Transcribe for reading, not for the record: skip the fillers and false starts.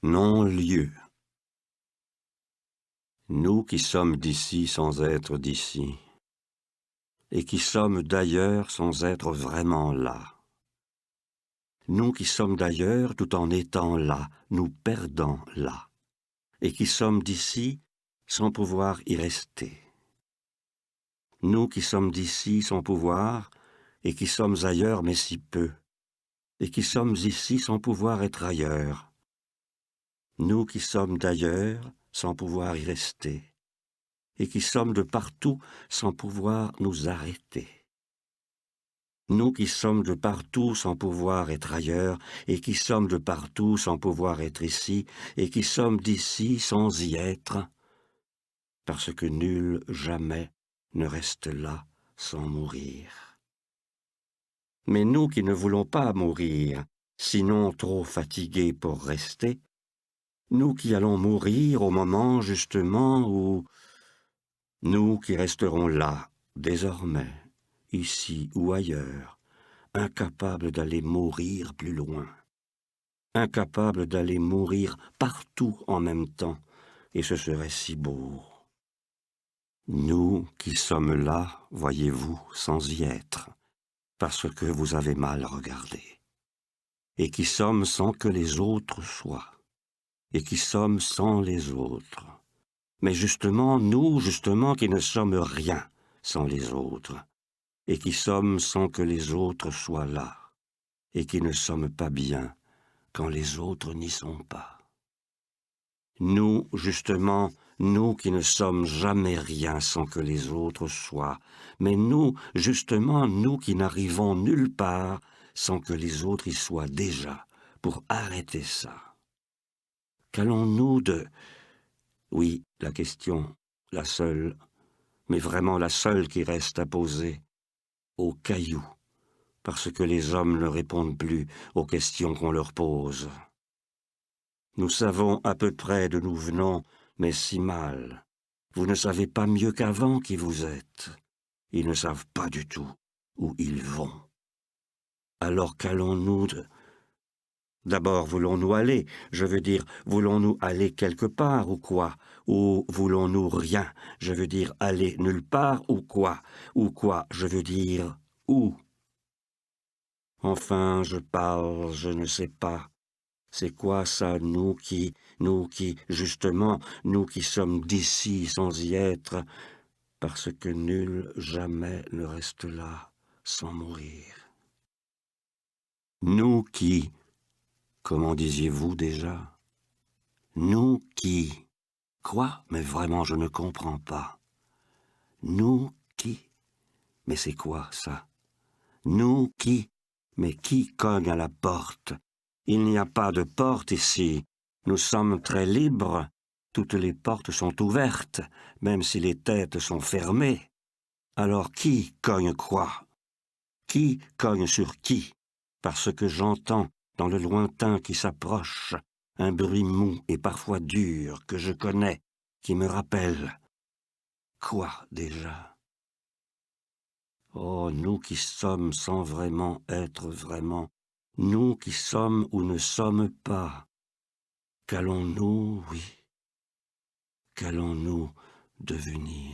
Non-lieu. Nous qui sommes d'ici sans être d'ici, et qui sommes d'ailleurs sans être vraiment là. Nous qui sommes d'ailleurs tout en étant là, nous perdant là, et qui sommes d'ici sans pouvoir y rester. Nous qui sommes d'ici sans pouvoir, et qui sommes ailleurs mais si peu, et qui sommes ici sans pouvoir être ailleurs. Nous qui sommes d'ailleurs sans pouvoir y rester, et qui sommes de partout sans pouvoir nous arrêter. Nous qui sommes de partout sans pouvoir être ailleurs, et qui sommes de partout sans pouvoir être ici, et qui sommes d'ici sans y être, parce que nul jamais ne reste là sans mourir. Mais nous qui ne voulons pas mourir, sinon trop fatigués pour rester, nous qui allons mourir au moment justement où nous qui resterons là, désormais, ici ou ailleurs, incapables d'aller mourir plus loin, incapables d'aller mourir partout en même temps, et ce serait si beau. Nous qui sommes là, voyez-vous, sans y être, parce que vous avez mal regardé, et qui sommes sans que les autres soient, et qui sommes sans les autres. Mais justement, nous, justement, qui ne sommes rien sans les autres, et qui sommes sans que les autres soient là, et qui ne sommes pas bien quand les autres n'y sont pas. Nous, justement, nous qui ne sommes jamais rien sans que les autres soient, mais nous, justement, nous qui n'arrivons nulle part sans que les autres y soient déjà, pour arrêter ça. Qu'allons-nous de... Oui, la question, la seule, mais vraiment la seule qui reste à poser, aux cailloux, parce que les hommes ne répondent plus aux questions qu'on leur pose. Nous savons à peu près d'où nous venons, mais si mal. Vous ne savez pas mieux qu'avant qui vous êtes. Ils ne savent pas du tout où ils vont. Alors qu'allons-nous de... D'abord, voulons-nous aller? Je veux dire, voulons-nous aller quelque part ou quoi? Ou voulons-nous rien? Je veux dire, aller nulle part ou quoi? Ou quoi? Je veux dire, où? Enfin, je parle, je ne sais pas. C'est quoi ça, nous qui, justement, nous qui sommes d'ici sans y être, parce que nul jamais ne reste là sans mourir. Nous qui, comment disiez-vous déjà? Nous qui, quoi? Mais vraiment, je ne comprends pas. Nous qui, mais c'est quoi ça? Nous qui, mais qui cogne à la porte? Il n'y a pas de porte ici. Nous sommes très libres. Toutes les portes sont ouvertes, même si les têtes sont fermées. Alors qui cogne quoi? Qui cogne sur qui? Parce que j'entends, dans le lointain qui s'approche, un bruit mou et parfois dur que je connais, qui me rappelle. Quoi déjà? Oh, nous qui sommes sans vraiment être vraiment, nous qui sommes ou ne sommes pas, qu'allons-nous, oui, qu'allons-nous devenir?